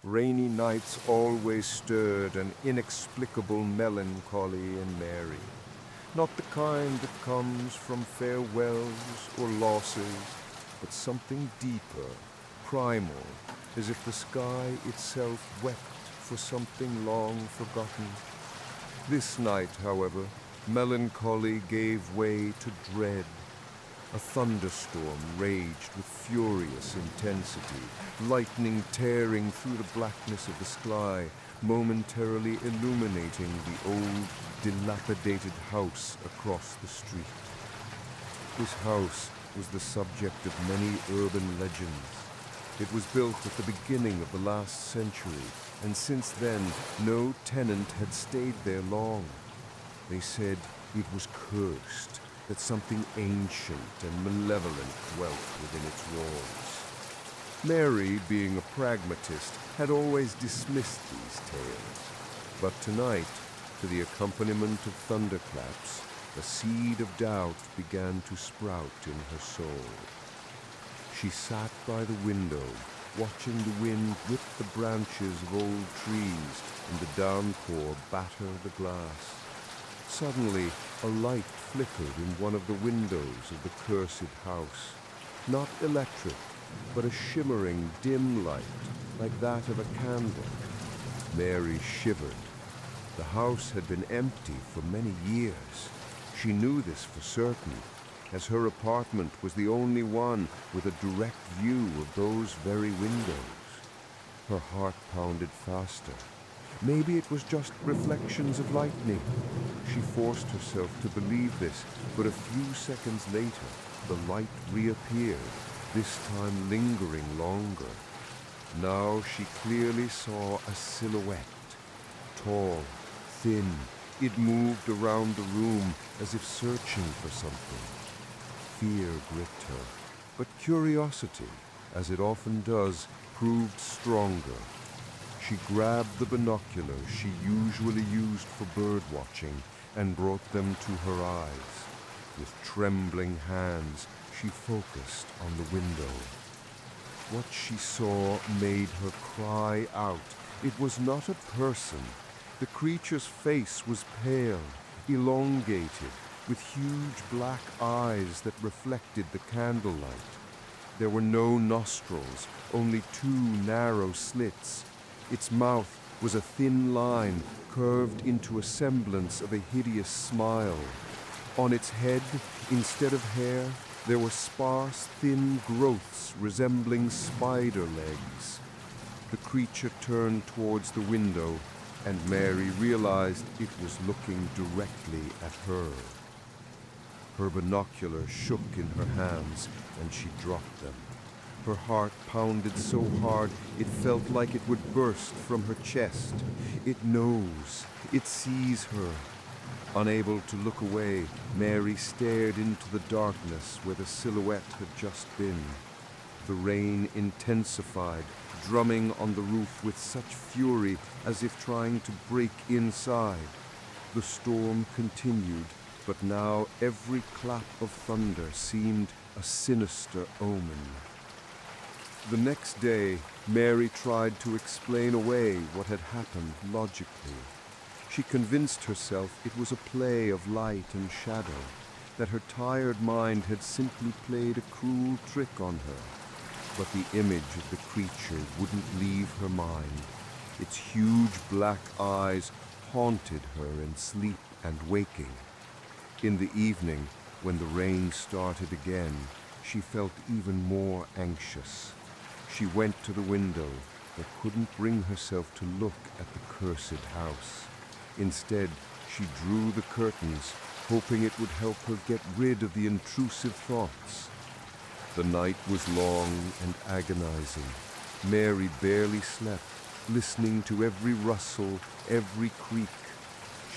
Rainy nights always stirred an inexplicable melancholy in Mary. Not the kind that comes from farewells or losses, but something deeper, primal, as if the sky itself wept for something long forgotten. This night, however, melancholy gave way to dread. A thunderstorm raged with furious intensity, lightning tearing through the blackness of the sky, momentarily illuminating the old, dilapidated house across the street. This house was the subject of many urban legends. It was built at the beginning of the last century, and since then no tenant had stayed there long. They said it was cursed, that something ancient and malevolent dwelt within its walls. Mary, being a pragmatist, had always dismissed these tales. But tonight, to the accompaniment of thunderclaps, a seed of doubt began to sprout in her soul. She sat by the window, watching the wind whip the branches of old trees and the downpour batter the glass. Suddenly, a light flickered in one of the windows of the cursed house. Not electric, but a shimmering, dim light, like that of a candle. Mary shivered. The house had been empty for many years. She knew this for certain, as her apartment was the only one with a direct view of those very windows. Her heart pounded faster. Maybe it was just reflections of lightning. She forced herself to believe this, but a few seconds later, the light reappeared, this time lingering longer. Now she clearly saw a silhouette. Tall, thin, it moved around the room as if searching for something. Fear gripped her, but curiosity, as it often does, proved stronger. She grabbed the binoculars she usually used for bird watching and brought them to her eyes. With trembling hands, she focused on the window. What she saw made her cry out. It was not a person. The creature's face was pale, elongated, with huge black eyes that reflected the candlelight. There were no nostrils, only two narrow slits. Its mouth was a thin line curved into a semblance of a hideous smile. On its head, instead of hair, there were sparse, thin growths resembling spider legs. The creature turned towards the window, and Mary realized it was looking directly at her. Her binoculars shook in her hands, and she dropped them. Her heart pounded so hard it felt like it would burst from her chest. It knows. It sees her. Unable to look away, Mary stared into the darkness where the silhouette had just been. The rain intensified, drumming on the roof with such fury as if trying to break inside. The storm continued, but now every clap of thunder seemed a sinister omen. The next day, Mary tried to explain away what had happened logically. She convinced herself it was a play of light and shadow, that her tired mind had simply played a cruel trick on her. But the image of the creature wouldn't leave her mind. Its huge black eyes haunted her in sleep and waking. In the evening, when the rain started again, she felt even more anxious. She went to the window, but couldn't bring herself to look at the cursed house. Instead, she drew the curtains, hoping it would help her get rid of the intrusive thoughts. The night was long and agonizing. Mary barely slept, listening to every rustle, every creak.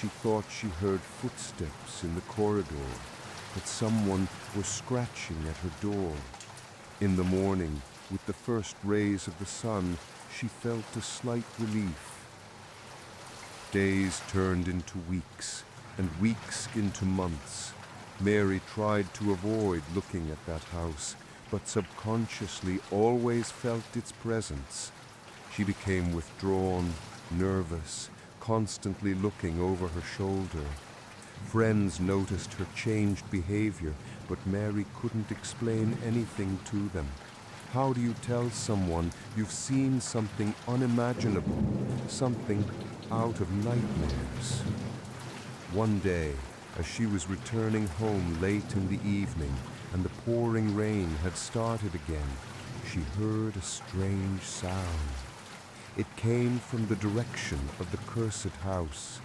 She thought she heard footsteps in the corridor, that someone was scratching at her door. In the morning, with the first rays of the sun, she felt a slight relief. Days turned into weeks, and weeks into months. Mary tried to avoid looking at that house, but subconsciously always felt its presence. She became withdrawn, nervous, constantly looking over her shoulder. Friends noticed her changed behavior, but Mary couldn't explain anything to them. How do you tell someone you've seen something unimaginable, something out of nightmares? One day, as she was returning home late in the evening and the pouring rain had started again, she heard a strange sound. It came from the direction of the cursed house.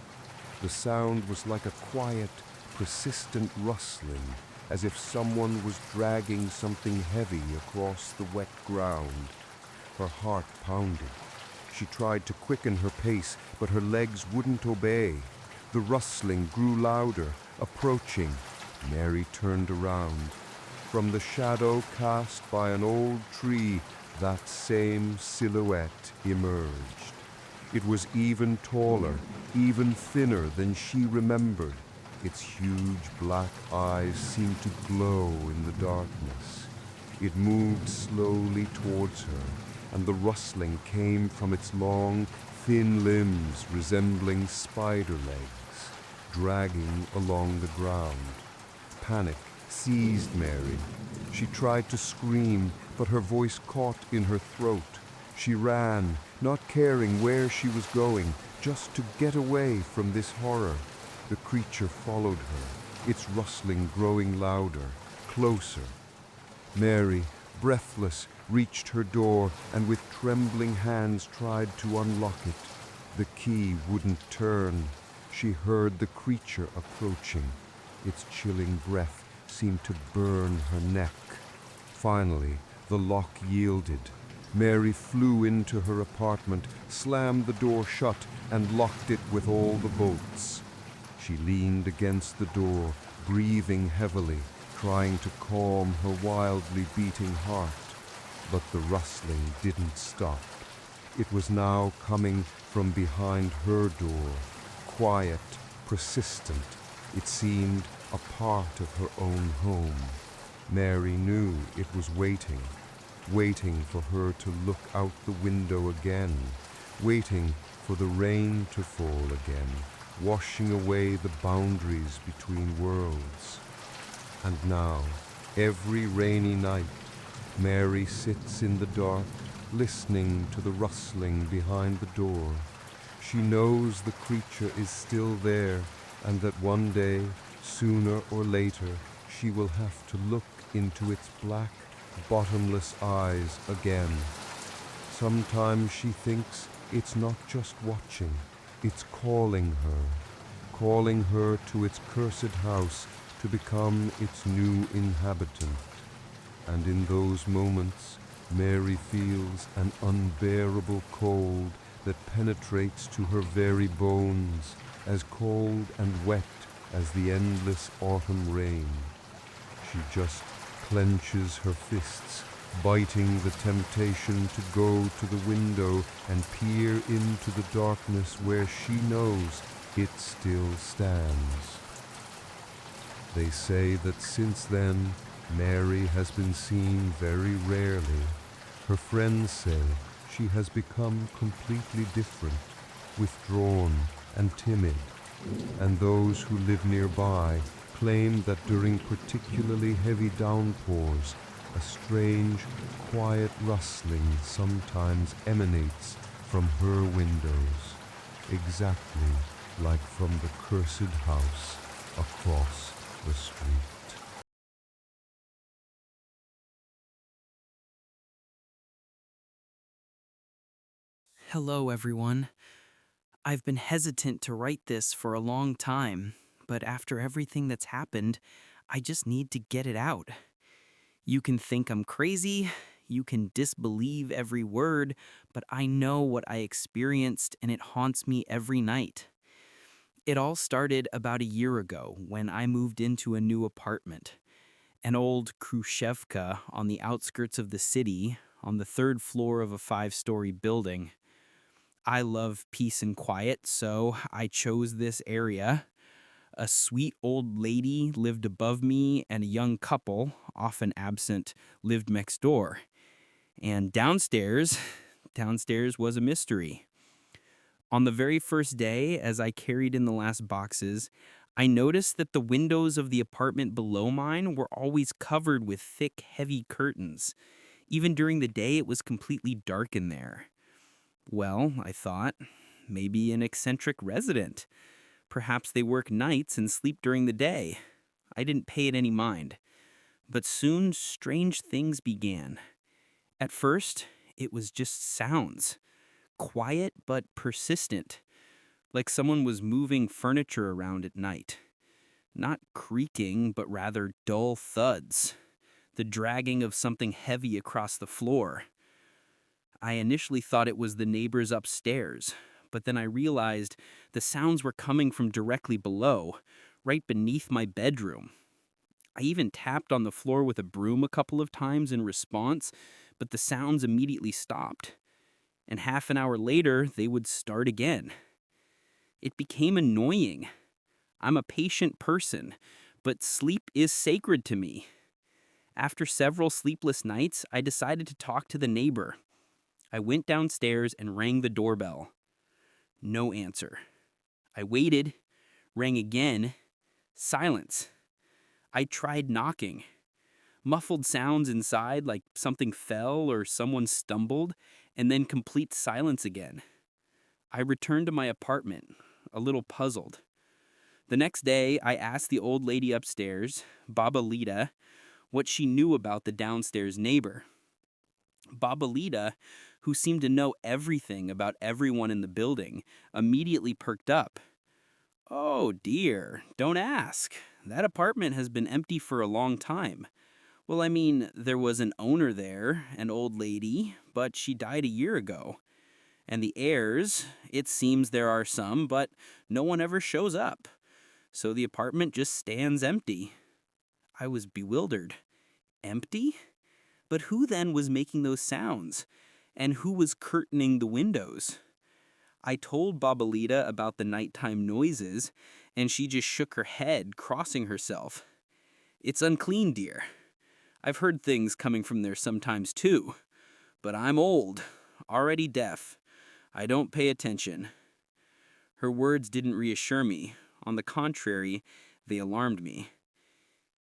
The sound was like a quiet, persistent rustling, as if someone was dragging something heavy across the wet ground. Her heart pounded. She tried to quicken her pace, but her legs wouldn't obey. The rustling grew louder, approaching. Mary turned around. From the shadow cast by an old tree, that same silhouette emerged. It was even taller, even thinner than she remembered. Its huge black eyes seemed to glow in the darkness. It moved slowly towards her, and the rustling came from its long, thin limbs resembling spider legs, dragging along the ground. Panic seized Mary. She tried to scream, but her voice caught in her throat. She ran, not caring where she was going, just to get away from this horror. The creature followed her, its rustling growing louder, closer. Mary, breathless, reached her door and with trembling hands tried to unlock it. The key wouldn't turn. She heard the creature approaching. Its chilling breath seemed to burn her neck. Finally, the lock yielded. Mary flew into her apartment, slammed the door shut, and locked it with all the bolts. She leaned against the door, breathing heavily, trying to calm her wildly beating heart. But the rustling didn't stop. It was now coming from behind her door, quiet, persistent. It seemed a part of her own home. Mary knew it was waiting, waiting for her to look out the window again, waiting for the rain to fall again, washing away the boundaries between worlds. And now, every rainy night, Mary sits in the dark, listening to the rustling behind the door. She knows the creature is still there, and that one day, sooner or later, she will have to look into its black, bottomless eyes again. Sometimes she thinks it's not just watching, it's calling her to its cursed house to become its new inhabitant. And in those moments, Mary feels an unbearable cold that penetrates to her very bones, as cold and wet as the endless autumn rain. She just clenches her fists, biting the temptation to go to the window and peer into the darkness where she knows it still stands. They say that since then, Mary has been seen very rarely. Her friends say she has become completely different, withdrawn and timid, and those who live nearby claim that during particularly heavy downpours, a strange, quiet rustling sometimes emanates from her windows, exactly like from the cursed house across the street. Hello, everyone. I've been hesitant to write this for a long time, but after everything that's happened, I just need to get it out. You can think I'm crazy, you can disbelieve every word, but I know what I experienced and it haunts me every night. It all started about a year ago when I moved into a new apartment, an old Khrushchevka on the outskirts of the city on the third floor of a five-story building. I love peace and quiet, so I chose this area. A sweet old lady lived above me, and a young couple, often absent, lived next door. And downstairs, Downstairs was a mystery. On the very first day, as I carried in the last boxes, I noticed that the windows of the apartment below mine were always covered with thick, heavy curtains. Even during the day, it was completely dark in there. Well, I thought, maybe an eccentric resident. Perhaps they work nights and sleep during the day. I didn't pay it any mind. But soon, strange things began. At first, it was just sounds. Quiet but persistent. Like someone was moving furniture around at night. Not creaking, but rather dull thuds. The dragging of something heavy across the floor. I initially thought it was the neighbors upstairs, but then I realized the sounds were coming from directly below, right beneath my bedroom. I even tapped on the floor with a broom a couple of times in response, but the sounds immediately stopped. And half an hour later, they would start again. It became annoying. I'm a patient person, but sleep is sacred to me. After several sleepless nights, I decided to talk to the neighbor. I went downstairs and rang the doorbell. No answer. I waited, rang again, silence. I tried knocking. Muffled sounds inside like something fell or someone stumbled, and then complete silence again. I returned to my apartment, a little puzzled. The next day, I asked the old lady upstairs, Baba Lita, what she knew about the downstairs neighbor. Baba Lita, who seemed to know everything about everyone in the building, immediately perked up. "Oh dear, don't ask. That apartment has been empty for a long time. Well, I mean, there was an owner there, an old lady, but she died a year ago. And the heirs, it seems there are some, but no one ever shows up. So the apartment just stands empty." I was bewildered. Empty? But who then was making those sounds? And who was curtaining the windows? I told Babalita about the nighttime noises, and she just shook her head, crossing herself. "It's unclean, dear. I've heard things coming from there sometimes too. But I'm old, already deaf. I don't pay attention." Her words didn't reassure me. On the contrary, they alarmed me.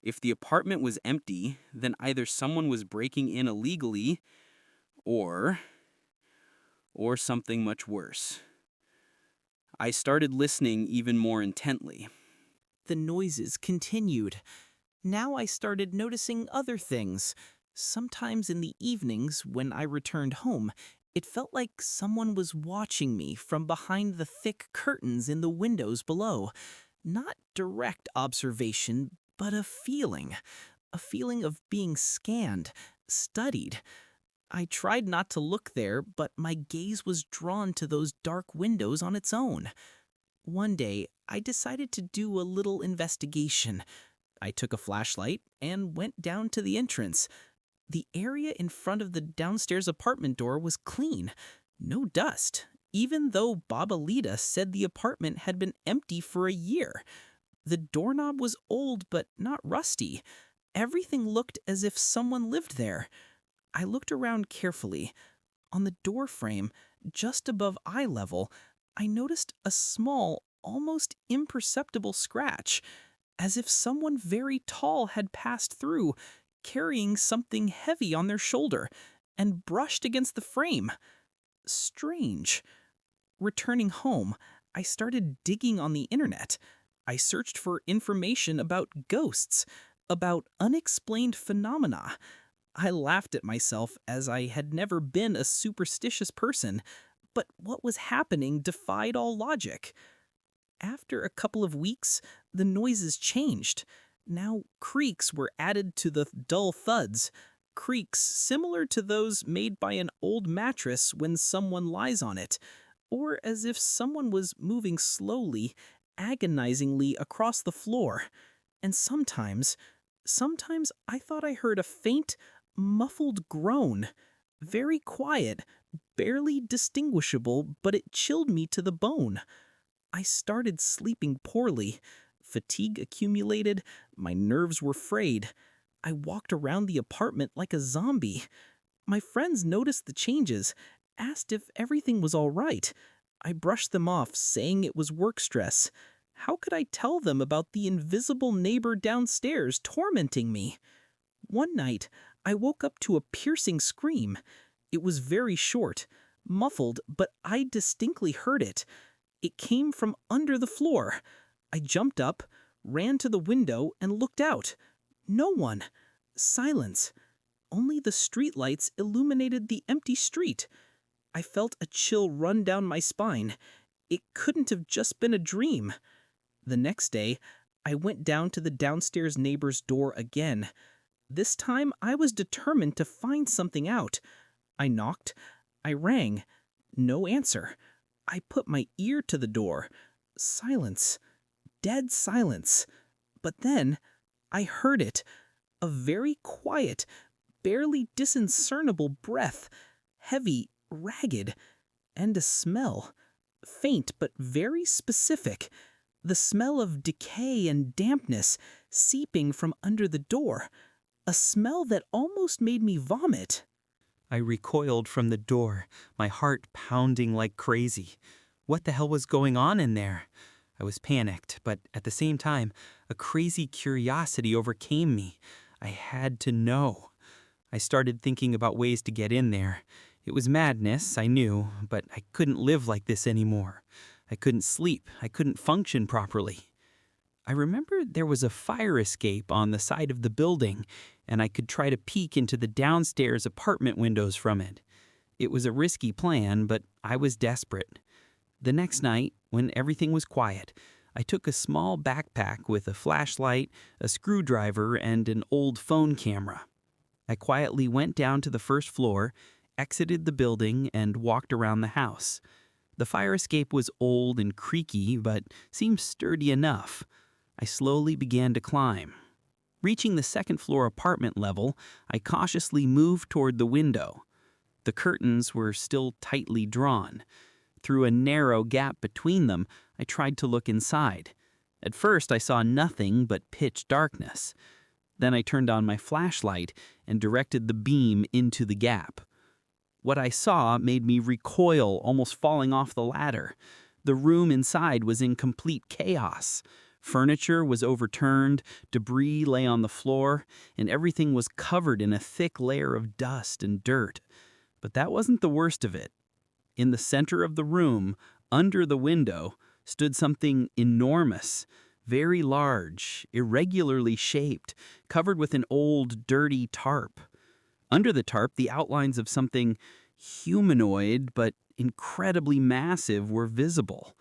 If the apartment was empty, then either someone was breaking in illegally, or something much worse. I started listening even more intently. The noises continued. Now I started noticing other things. Sometimes in the evenings, when I returned home, it felt like someone was watching me from behind the thick curtains in the windows below. Not direct observation, but a feeling of being scanned, studied. I tried not to look there, but my gaze was drawn to those dark windows on its own. One day, I decided to do a little investigation. I took a flashlight and went down to the entrance. The area in front of the downstairs apartment door was clean. No dust, even though Babalita said the apartment had been empty for a year. The doorknob was old but not rusty. Everything looked as if someone lived there. I looked around carefully. On the door frame, just above eye level, I noticed a small, almost imperceptible scratch, as if someone very tall had passed through, carrying something heavy on their shoulder, and brushed against the frame. Strange. Returning home, I started digging on the internet. I searched for information about ghosts, about unexplained phenomena. I laughed at myself as I had never been a superstitious person, but what was happening defied all logic. After a couple of weeks, the noises changed. Now creaks were added to the dull thuds, creaks similar to those made by an old mattress when someone lies on it, or as if someone was moving slowly, agonizingly across the floor. And sometimes I thought I heard a faint, muffled groan. Very quiet, barely distinguishable, but it chilled me to the bone. I started sleeping poorly. Fatigue accumulated, my nerves were frayed. I walked around the apartment like a zombie. My friends noticed the changes, asked if everything was all right. I brushed them off, saying it was work stress. How could I tell them about the invisible neighbor downstairs tormenting me? One night, I woke up to a piercing scream. It was very short, muffled, but I distinctly heard it. It came from under the floor. I jumped up, ran to the window, and looked out. No one. Silence. Only the streetlights illuminated the empty street. I felt a chill run down my spine. It couldn't have just been a dream. The next day, I went down to the downstairs neighbor's door again. This time, I was determined to find something out. I knocked. I rang. No answer. I put my ear to the door. Silence. Dead silence. But then, I heard it. A very quiet, barely discernible breath. Heavy, ragged. And a smell. Faint but very specific. The smell of decay and dampness seeping from under the door. A smell that almost made me vomit. I recoiled from the door, my heart pounding like crazy. What the hell was going on in there? I was panicked, but at the same time, a crazy curiosity overcame me. I had to know. I started thinking about ways to get in there. It was madness, I knew, but I couldn't live like this anymore. I couldn't sleep. I couldn't function properly. I remember there was a fire escape on the side of the building, and I could try to peek into the downstairs apartment windows from it. It was a risky plan, but I was desperate. The next night, when everything was quiet, I took a small backpack with a flashlight, a screwdriver, and an old phone camera. I quietly went down to the first floor, exited the building, and walked around the house. The fire escape was old and creaky, but seemed sturdy enough. I slowly began to climb. Reaching the second-floor apartment level, I cautiously moved toward the window. The curtains were still tightly drawn. Through a narrow gap between them, I tried to look inside. At first, I saw nothing but pitch darkness. Then I turned on my flashlight and directed the beam into the gap. What I saw made me recoil, almost falling off the ladder. The room inside was in complete chaos. Furniture was overturned, debris lay on the floor, and everything was covered in a thick layer of dust and dirt. But that wasn't the worst of it. In the center of the room, under the window, stood something enormous, very large, irregularly shaped, covered with an old, dirty tarp. Under the tarp, the outlines of something humanoid but incredibly massive were visible.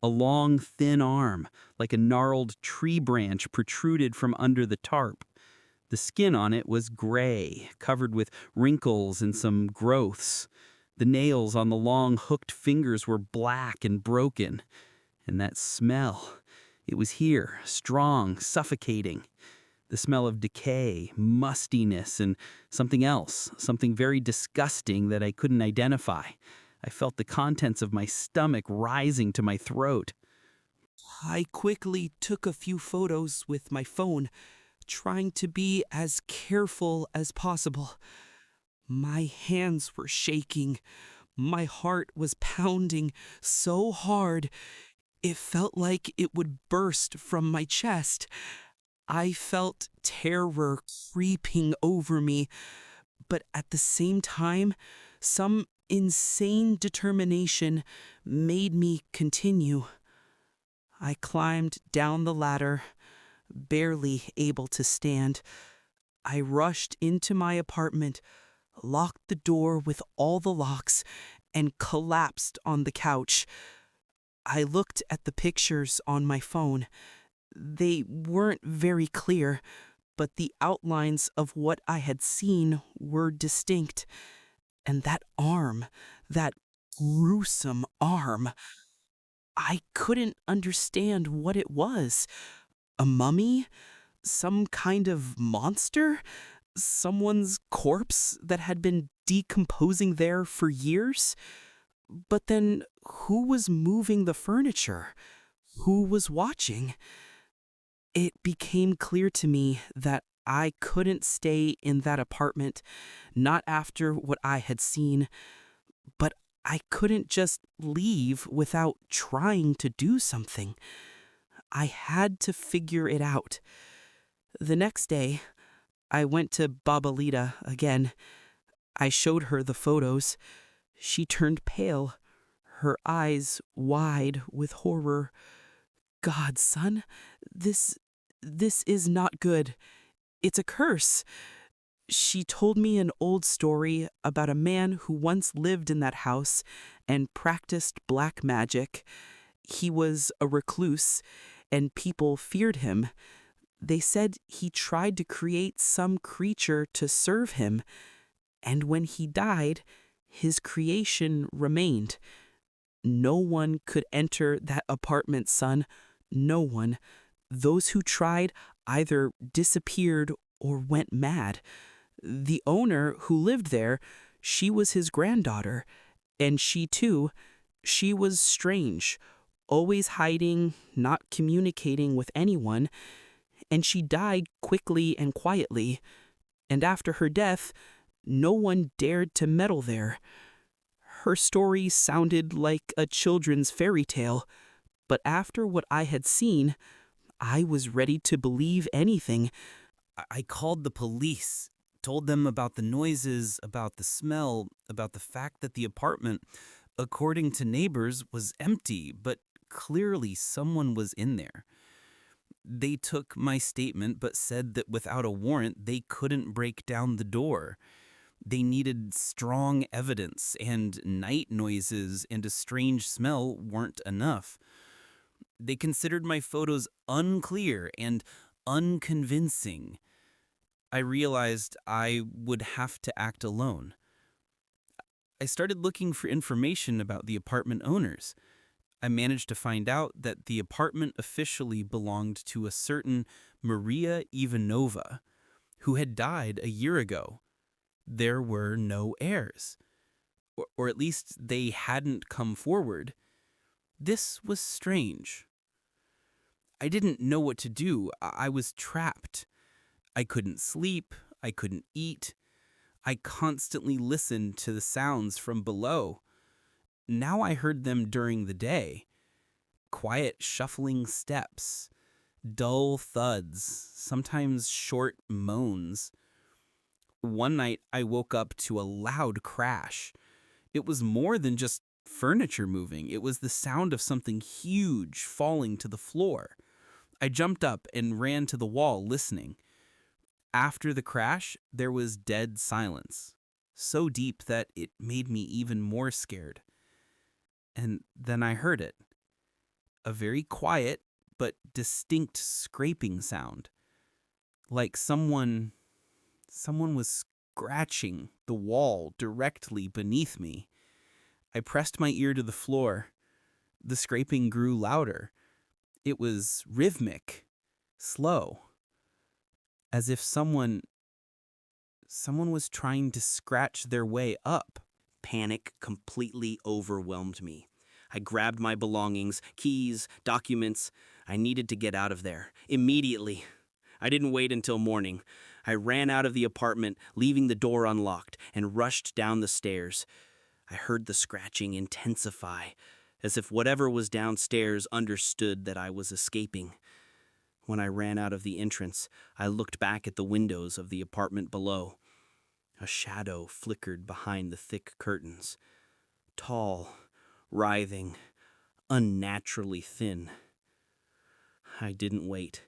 A long, thin arm, like a gnarled tree branch, protruded from under the tarp. The skin on it was gray, covered with wrinkles and some growths. The nails on the long, hooked fingers were black and broken. And that smell, it was here, strong, suffocating. The smell of decay, mustiness, and something else, something very disgusting that I couldn't identify. I felt the contents of my stomach rising to my throat. I quickly took a few photos with my phone, trying to be as careful as possible. My hands were shaking. My heart was pounding so hard, it felt like it would burst from my chest. I felt terror creeping over me, but at the same time, some insane determination made me continue. I climbed down the ladder, barely able to stand. I rushed into my apartment, locked the door with all the locks, and collapsed on the couch. I looked at the pictures on my phone. They weren't very clear, but the outlines of what I had seen were distinct. And that arm, that gruesome arm, I couldn't understand what it was. A mummy? Some kind of monster? Someone's corpse that had been decomposing there for years? But then, who was moving the furniture? Who was watching? It became clear to me that I couldn't stay in that apartment, not after what I had seen, but I couldn't just leave without trying to do something. I had to figure it out. The next day, I went to Babalita again. I showed her the photos. She turned pale, her eyes wide with horror. God, son, this is not good. It's a curse. She told me an old story about a man who once lived in that house and practiced black magic. He was a recluse, and people feared him. They said he tried to create some creature to serve him, and when he died, his creation remained. No one could enter that apartment, son. No one. Those who tried either disappeared or went mad. The owner who lived there, she was his granddaughter, and she was strange, always hiding, not communicating with anyone, and she died quickly and quietly. And after her death, no one dared to meddle there. Her story sounded like a children's fairy tale, but after what I had seen, I was ready to believe anything. I called the police, told them about the noises, about the smell, about the fact that the apartment, according to neighbors, was empty, but clearly someone was in there. They took my statement but said that without a warrant, they couldn't break down the door. They needed strong evidence, and night noises and a strange smell weren't enough. They considered my photos unclear and unconvincing. I realized I would have to act alone. I started looking for information about the apartment owners. I managed to find out that the apartment officially belonged to a certain Maria Ivanova, who had died a year ago. There were no heirs, or at least they hadn't come forward. This was strange. I didn't know what to do. I was trapped. I couldn't sleep. I couldn't eat. I constantly listened to the sounds from below. Now I heard them during the day. Quiet shuffling steps, dull thuds, sometimes short moans. One night I woke up to a loud crash. It was more than just furniture moving. It was the sound of something huge falling to the floor. I jumped up and ran to the wall listening. After the crash, there was dead silence, so deep that it made me even more scared. And then I heard it. A very quiet but distinct scraping sound. Like someone was scratching the wall directly beneath me. I pressed my ear to the floor. The scraping grew louder. It was rhythmic, slow, as if someone was trying to scratch their way up. Panic completely overwhelmed me. I grabbed my belongings, keys, documents. I needed to get out of there, immediately. I didn't wait until morning. I ran out of the apartment, leaving the door unlocked, and rushed down the stairs. I heard the scratching intensify, as if whatever was downstairs understood that I was escaping. When I ran out of the entrance, I looked back at the windows of the apartment below. A shadow flickered behind the thick curtains. Tall, writhing, unnaturally thin. I didn't wait.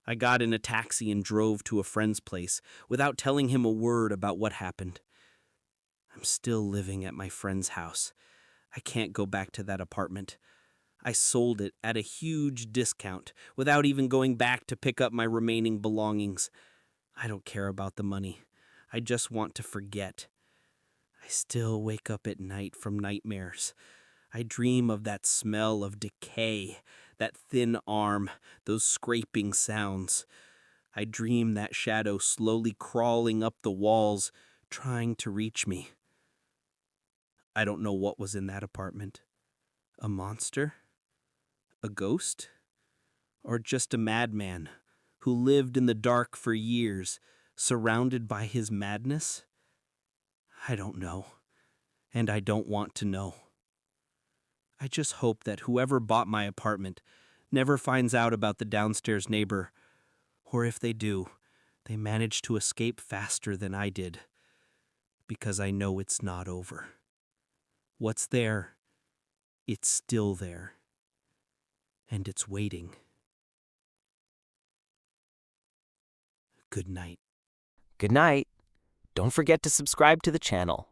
I got in a taxi and drove to a friend's place without telling him a word about what happened. I'm still living at my friend's house. I can't go back to that apartment. I sold it at a huge discount without even going back to pick up my remaining belongings. I don't care about the money. I just want to forget. I still wake up at night from nightmares. I dream of that smell of decay, that thin arm, those scraping sounds. I dream that shadow slowly crawling up the walls, trying to reach me. I don't know what was in that apartment. A monster? A ghost? Or just a madman who lived in the dark for years, surrounded by his madness? I don't know. and I don't want to know. I just hope that whoever bought my apartment never finds out about the downstairs neighbor, or if they do, they manage to escape faster than I did, because I know it's not over. What's there, it's still there, and it's waiting. Good night. Good night. Don't forget to subscribe to the channel.